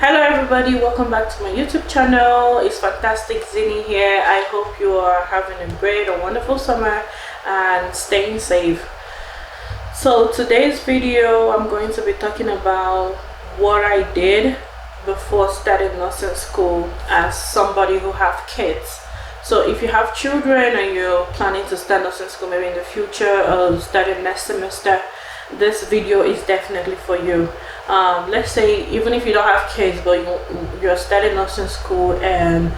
Hello everybody, welcome back to my YouTube channel. It's Fantastic Zini here. I hope you are having a great or wonderful summer and staying safe. So today's video, I'm going to be talking about what I did before starting nursing school as somebody who have kids. So if you have children and you're planning to start nursing school maybe in the future or starting next semester, this video is definitely for you. Let's say even if you don't have kids but you're starting nursing school and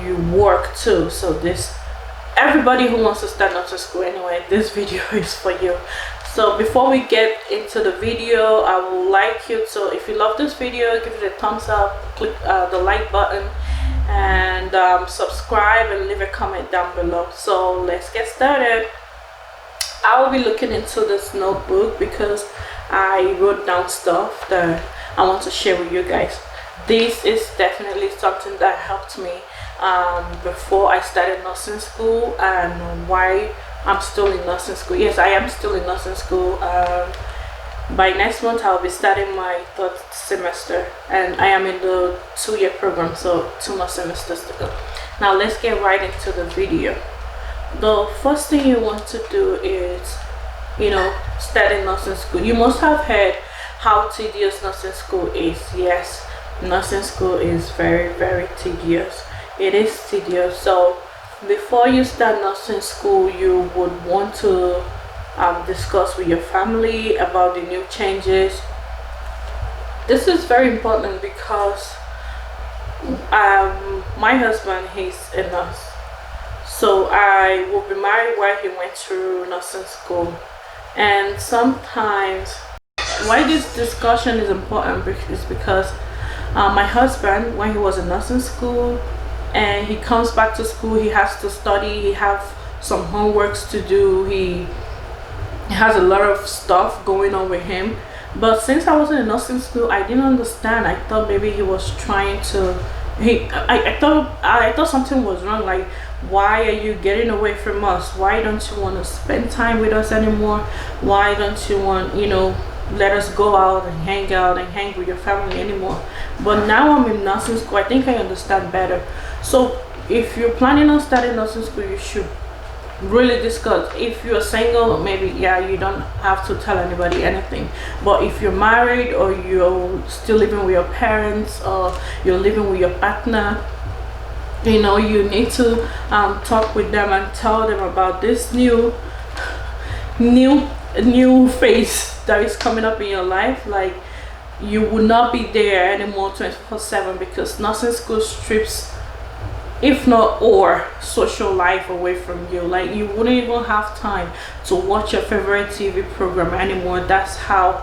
you work too, so everybody who wants to start nursing school anyway, this video is for you. So before we get into the video, I would like you to, if you love this video, give it a thumbs up, click the like button, and subscribe and leave a comment down below. So let's get started. I will be looking into this notebook because I wrote down stuff that I want to share with you guys. This is definitely something that helped me before I started nursing school and why I'm still in nursing school. Yes, I am still in nursing school. By next month I'll be starting my third semester and I am in the 2-year program, so 2 more semesters to go. Now let's get right into the video. The first thing you want to do is, starting nursing school. You must have heard how tedious nursing school is. Yes, nursing school is very, very tedious. It is tedious. So before you start nursing school, you would want to discuss with your family about the new changes. This is very important because my husband, he's a nurse. So I will be married while he went through nursing school. And sometimes why this discussion is important is because my husband, when he was in nursing school and he comes back to school, he has to study, he have some homeworks to do, he has a lot of stuff going on with him. But since I wasn't in nursing school, I didn't understand. I thought maybe he was trying to I thought something was wrong. Like, why are you getting away from us? Why don't you want to spend time with us anymore? Why don't you want, let us go out and hang with your family anymore? But now I'm in nursing school, I think I understand better. So if you're planning on starting nursing school, you should really discuss. If you're single, maybe you don't have to tell anybody anything. But if you're married or you're still living with your parents or you're living with your partner, you need to talk with them and tell them about this new phase that is coming up in your life. Like, you will not be there anymore 24/7 because nursing school strips, if not or, social life away from you. Like, you wouldn't even have time to watch your favorite TV program anymore. That's how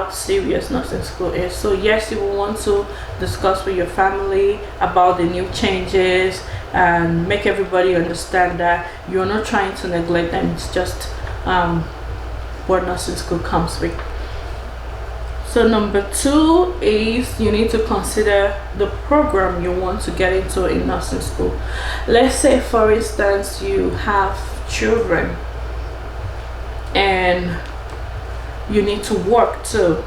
serious nursing school is. So yes, you will want to discuss with your family about the new changes and make everybody understand that you're not trying to neglect them. It's just what nursing school comes with. So number 2 is you need to consider the program you want to get into in nursing school. Let's say, for instance, you have children and you need to work too.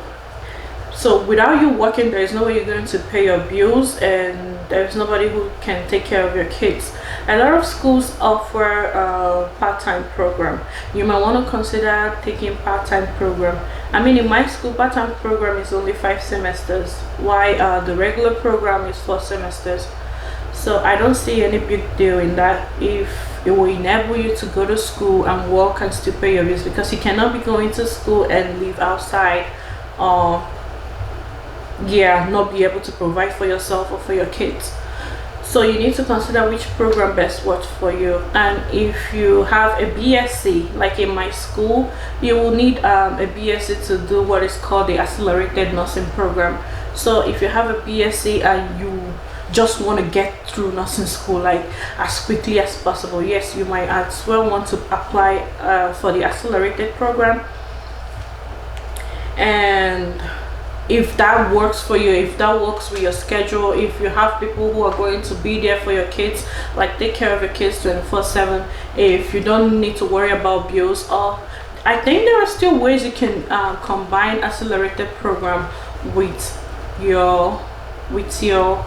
So without you working, there is no way you're going to pay your bills and there's nobody who can take care of your kids. A lot of schools offer a part-time program. You might want to consider taking part-time program. I mean, in my school, part-time program is only 5 semesters, while the regular program is 4 semesters. So I don't see any big deal in that if it will enable you to go to school and work and still pay your bills, because you cannot be going to school and live outside or not be able to provide for yourself or for your kids. So you need to consider which program best works for you. And if you have a BSc, like in my school, you will need a BSc to do what is called the accelerated nursing program. So if you have a BSc and you just want to get through nursing school like as quickly as possible, yes, you might as well want to apply for the accelerated program. And if that works for you, if that works with your schedule, if you have people who are going to be there for your kids, like take care of your kids 24/7, if you don't need to worry about bills, or I think there are still ways you can combine accelerated program with your with your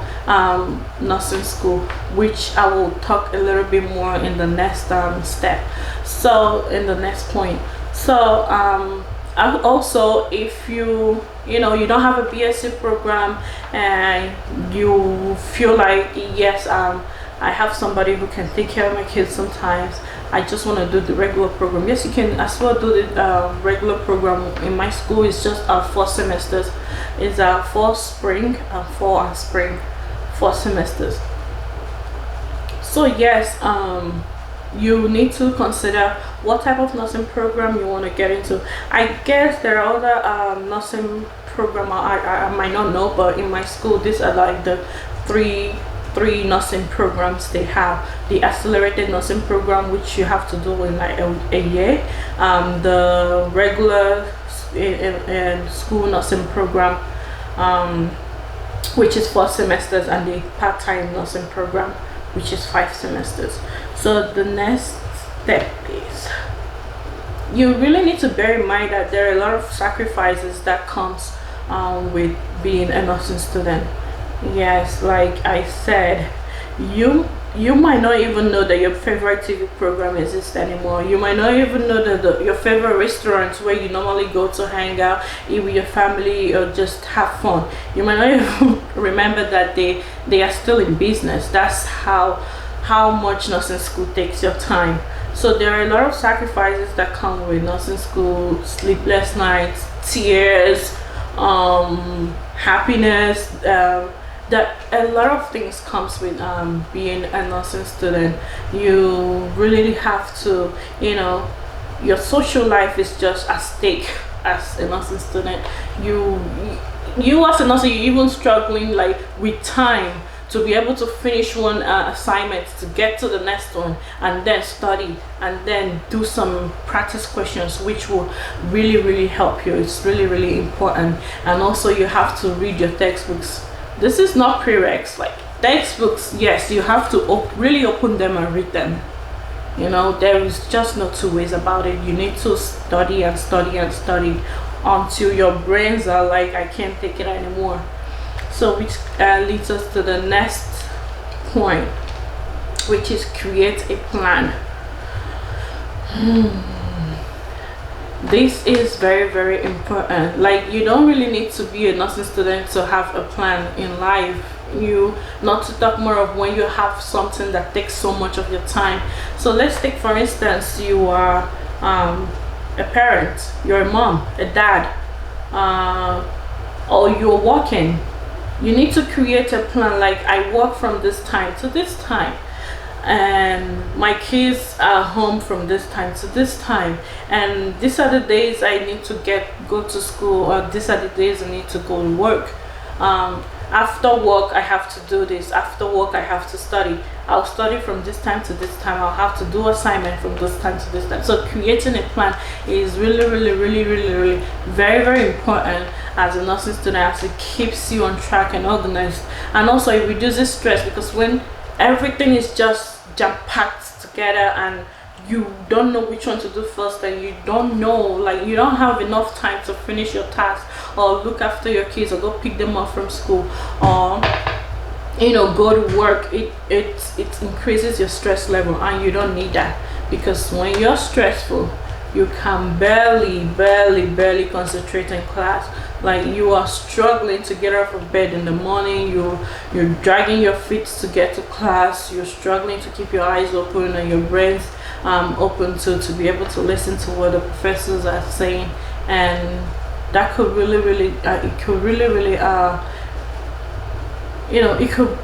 nursing school, which I will talk a little bit more in the next step, so in the next point. So also, if you know you don't have a BSc program and you feel like, yes, I have somebody who can take care of my kids sometimes, I just want to do the regular program. Yes, you can as well do the regular program. In my school, it's just 4 semesters. It's fall, spring, fall and spring, 4 semesters. So yes, you need to consider what type of nursing program you want to get into. I guess there are other nursing program I might not know, but in my school, these are like the three nursing programs they have. The accelerated nursing program, which you have to do in like a year, the regular in school nursing program, which is 4 semesters, and the part-time nursing program, which is 5 semesters. So the next step is, you really need to bear in mind that there are a lot of sacrifices that comes with being a nursing student. Yes, like I said, you might not even know that your favorite TV program exists anymore. You might not even know that your favorite restaurants where you normally go to hang out, eat with your family, or just have fun, you might not even remember that they are still in business. That's how much nursing school takes your time. So there are a lot of sacrifices that come with nursing school: sleepless nights, tears, happiness, that a lot of things comes with being a nursing student. You really have to, your social life is just at stake as a nursing student. You as a nurse, you even struggling like with time to be able to finish one assignment, to get to the next one, and then study, and then do some practice questions, which will really help you. It's really important. And also, you have to read your textbooks. This is not prereqs. Like textbooks, yes, you have to really open them and read them. There is just no two ways about it. You need to study and study and study until your brains are like, I can't take it anymore. So which leads us to the next point, which is create a plan. This is very important. Like, you don't really need to be a nursing student to have a plan in life. Not to talk more of when you have something that takes so much of your time. So let's take, for instance, you are a parent, you're a mom, a dad, or you're working. You need to create a plan. Like, I work from this time to this time, and my kids are home from this time to this time, and these are the days I need to go to school, or these are the days I need to go to work. After work I have to do this. After work I have to study. I'll study from this time to this time. I'll have to do assignment from this time to this time. So creating a plan is really very important as a nursing student, as it keeps you on track and organized. And also it reduces stress, because when everything is just jam-packed together and you don't know which one to do first, and you don't know, like, you don't have enough time to finish your task, or look after your kids, or go pick them up from school, or go to work, it increases your stress level, and you don't need that. Because when you're stressful, you can barely concentrate in class. Like, you are struggling to get out of bed in the morning, you're dragging your feet to get to class, you're struggling to keep your eyes open and your brains open to be able to listen to what the professors are saying. And that could it could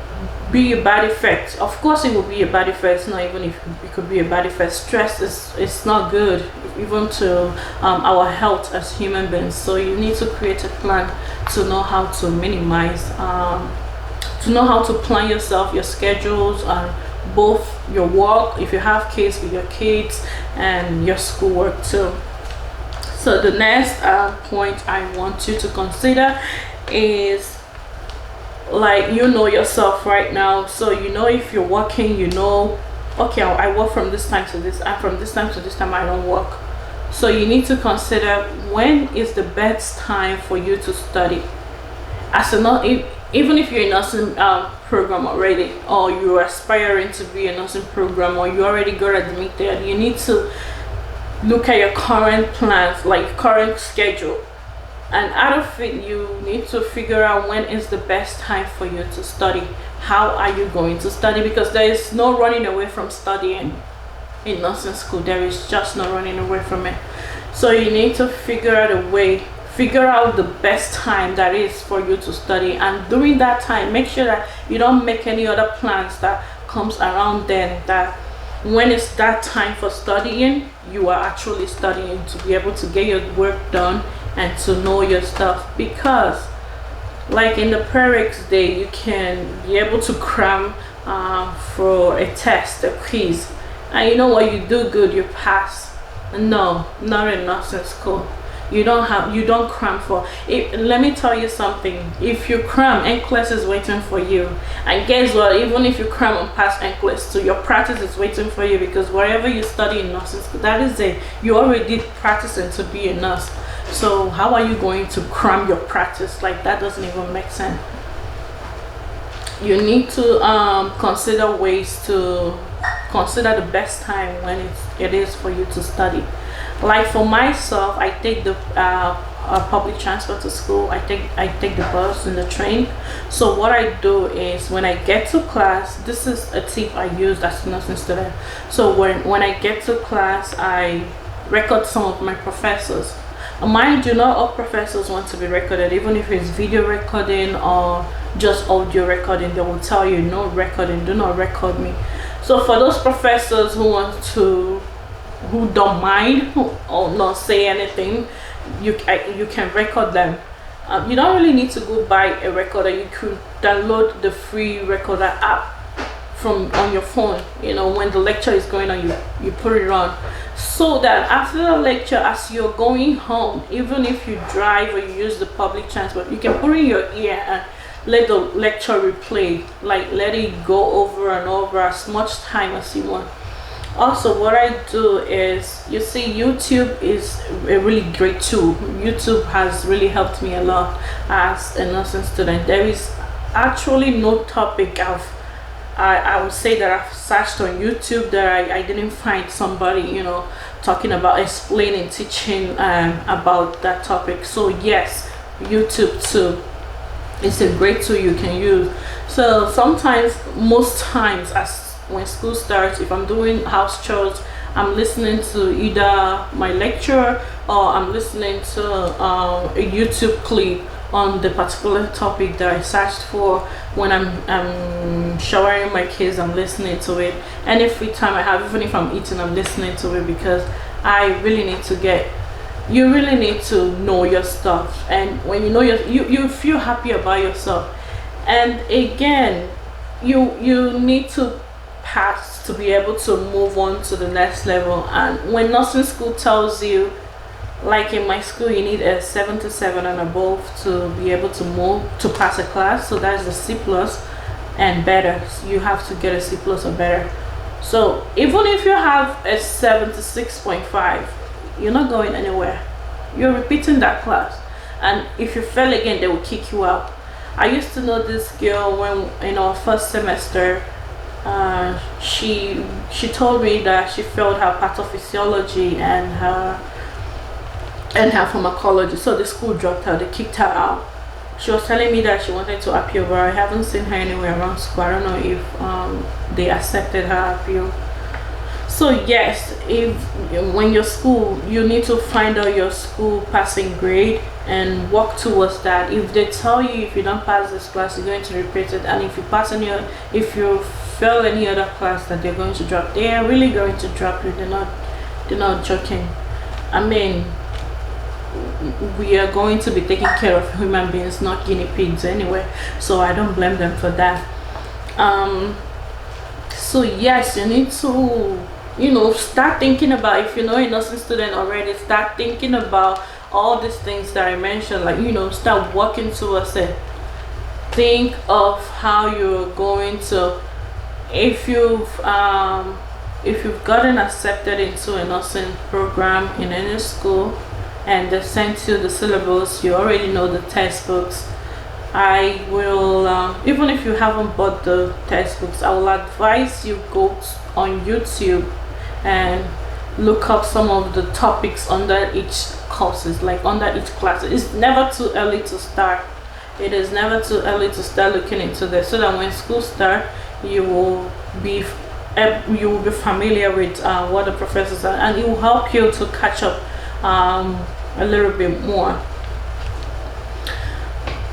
be a bad effect. Of course it will be a bad effect. It's not even if it could be a bad effect. Stress is not good, even to our health as human beings. So you need to create a plan to know how to minimize, to know how to plan yourself, your schedules, and both your work, if you have kids, with your kids, and your schoolwork too. So the next point I want you to consider is, like, yourself right now. So if you're working, okay, I work from this time to this, and from this time to this time I don't work. So you need to consider when is the best time for you to study. even if you're in a nursing program already, or you're aspiring to be a nursing program, or you already got admitted, you need to look at your current plans, like current schedule, and out of it you need to figure out when is the best time for you to study. How are you going to study? Because there is no running away from studying in nursing school. There is just no running away from it. So you need to figure out a way, figure out the best time that is for you to study, and during that time make sure that you don't make any other plans that comes around then, that when it's that time for studying, you are actually studying to be able to get your work done and to know your stuff. Because like in the prereqs day, you can be able to cram for a test, a quiz, and you know what, you do good, you pass. No, not in nursing school. You don't cram for it. Let me tell you something. If you cram, NCLEX is waiting for you. And guess what, even if you cram and pass NCLEX too, your practice is waiting for you, because wherever you study in nursing school, that is it, you already practicing to be a nurse. So how are you going to cram your practice? Like, that doesn't even make sense. You need to consider ways to consider the best time when it is for you to study. Like for myself, I take the public transport to school. I take the bus and the train. So what I do is, when I get to class, this is a tip I use as a nursing student. So when I get to class, I record some of my professors. Mind you, not all professors want to be recorded. Even if it's video recording or just audio recording, they will tell you no recording, do not record me. So for those professors who don't mind or not say anything, you can record them. You don't really need to go buy a recorder. You could download the free recorder app from on your phone. You know, when the lecture is going on, you put it on, so that after the lecture, as you're going home, even if you drive or you use the public transport, you can put in your ear and let the lecture replay, like let it go over and over as much time as you want. Also, what I do is, you see, YouTube is a really great tool. YouTube has really helped me a lot as a nursing student. There is actually no topic I would say that I've searched on YouTube that I didn't find somebody, you know, talking about, explaining, teaching about that topic. So yes, YouTube too, it's a great tool you can use. So sometimes, most times, as when school starts, if I'm doing house chores, I'm listening to either my lecturer or I'm listening to a YouTube clip on the particular topic that I searched for. When I'm showering my kids, I'm listening to it. Any free time I have, even if I'm eating, I'm listening to it, because I really need to you really need to know your stuff. And when you know you feel happy about yourself. And again, you need to pass to be able to move on to the next level. And when nursing school tells you, like in my school, you need a 77 and above to be able to move to pass a class. So that's the C plus and better. So you have to get a C plus or better. So even if you have a 76.5, you're not going anywhere. You're repeating that class, and if you fail again, they will kick you out. I used to know this girl when in our first semester. She told me that she failed her pathophysiology and her pharmacology, so the school dropped her, they kicked her out. She was telling me that she wanted to appeal, but I haven't seen her anywhere around school. I don't know if they accepted her appeal. So yes, when your school, you need to find out your school passing grade and work towards that. If they tell you if you don't pass this class, you're going to repeat it, and if you fail any other class, that they're going to drop, they are really going to drop you. They're not joking. I mean, we are going to be taking care of human beings, not guinea pigs anyway, so I don't blame them for that. So yes, you need to, you know, start thinking about, if you're not a nursing student already, start thinking about all these things that I mentioned, like, you know, start working towards it. Think of how you're going to, if you've gotten accepted into a nursing program in any school and they sent you the syllabus, you already know the textbooks, I will even if you haven't bought the textbooks, I will advise you go on YouTube and look up some of the topics under each courses, like under each class. It's never too early to start. It is never too early to start looking into this, so that when school starts, you will be familiar with what the professors are, and it will help you to catch up a little bit more.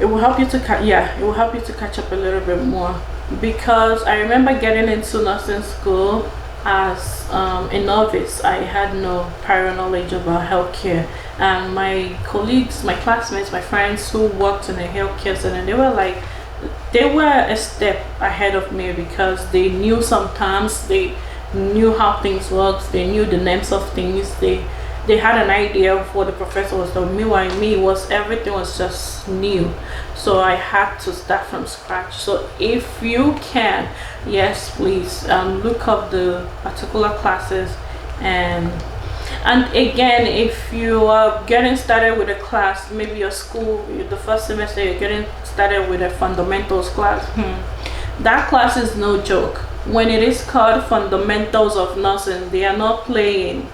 It will help you to catch up a little bit more, because I remember getting into nursing school as a novice. I had no prior knowledge about healthcare, and my colleagues, my classmates, my friends who worked in a healthcare center, they were a step ahead of me, because they knew some terms, they knew how things worked, they knew the names of things, they had an idea of what the professor was doing. Meanwhile, everything was just new, so I had to start from scratch. So if you can, yes, please look up the particular classes, and again, if you are getting started with a class, maybe your school, the first semester, you're getting started with a fundamentals class, that class is no joke. When it is called fundamentals of nursing, they are not playing.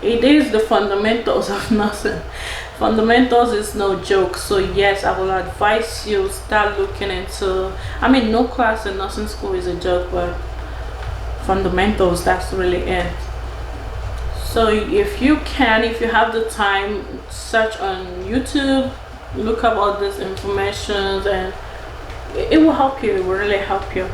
It is the fundamentals of nursing. Fundamentals is no joke. So yes, I will advise you start looking into, no class in nursing school is a joke, but fundamentals, that's really it. So if you have the time, search on YouTube, look up all this information, and it will help you. It will really help you.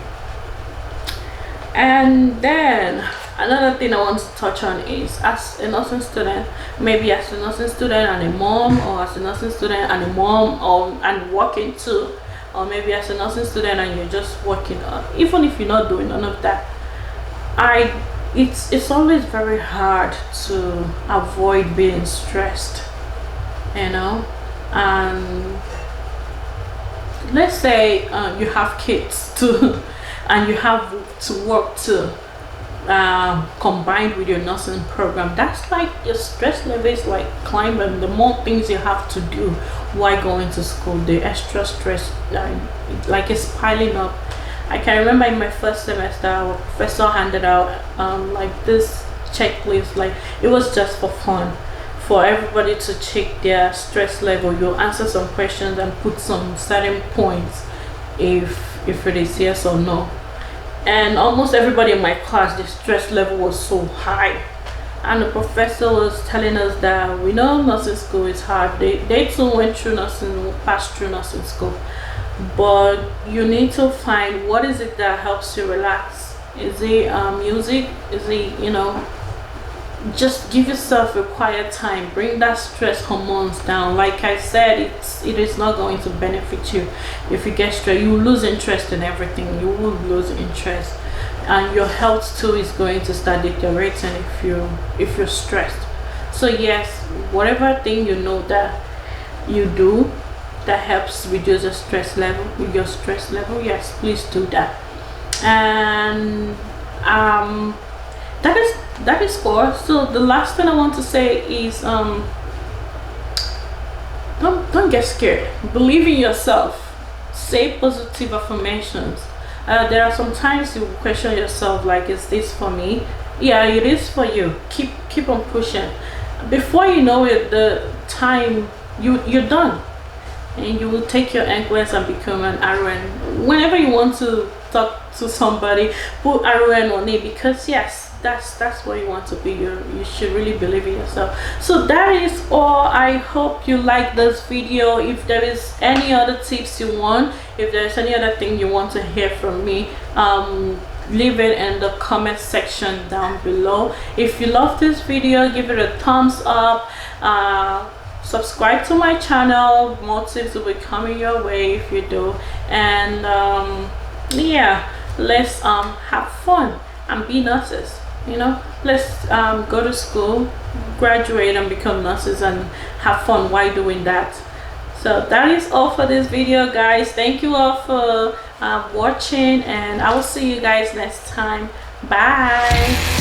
And then another thing I want to touch on is, as a nursing student, maybe as a nursing student and a mom, or as a nursing student and a mom, and working too, or maybe as a nursing student and you're just working, even if you're not doing none of that, it's always very hard to avoid being stressed, and let's say you have kids too, and you have to work too, combined with your nursing program. That's like your stress level is like climbing. The more things you have to do while going to school, the extra stress like it's piling up. I can remember in my first semester, our professor handed out like this checklist, like it was just for fun, for everybody to check their stress level. You'll answer some questions and put some certain points if it is yes or no. And almost everybody in my class, the stress level was so high, and the professor was telling us that we know nursing school is hard. They too went through passed through nursing school, but you need to find what is it that helps you relax. Is it music? Is it just give yourself a quiet time, bring that stress hormones down. Like I said, it is not going to benefit you if you get stressed. You will lose interest in everything. You will lose interest, and your health too is going to start deteriorating if you're stressed. So yes, whatever thing that you do that helps reduce your stress level, yes, please do that. And that is all. So the last thing I want to say is don't get scared. Believe in yourself. Say positive affirmations. There are some times you question yourself, like, is this for me? Yeah, it is for you. Keep on pushing. Before you know it, the time you're done, and you will take your influence and become an RN. Whenever you want to talk to somebody, put RN on it, because yes, that's what you want to be. You should really believe in yourself. So that is all. I hope you like this video. If there is any other tips you want, if there's any other thing you want to hear from me, leave it in the comment section down below. If you love this video, give it a thumbs up. Subscribe to my channel. More tips will be coming your way if you do. And yeah, let's have fun and be nurses. Let's go to school, graduate, and become nurses, and have fun while doing that. So that is all for this video, guys. Thank you all for watching, and I will see you guys next time. Bye.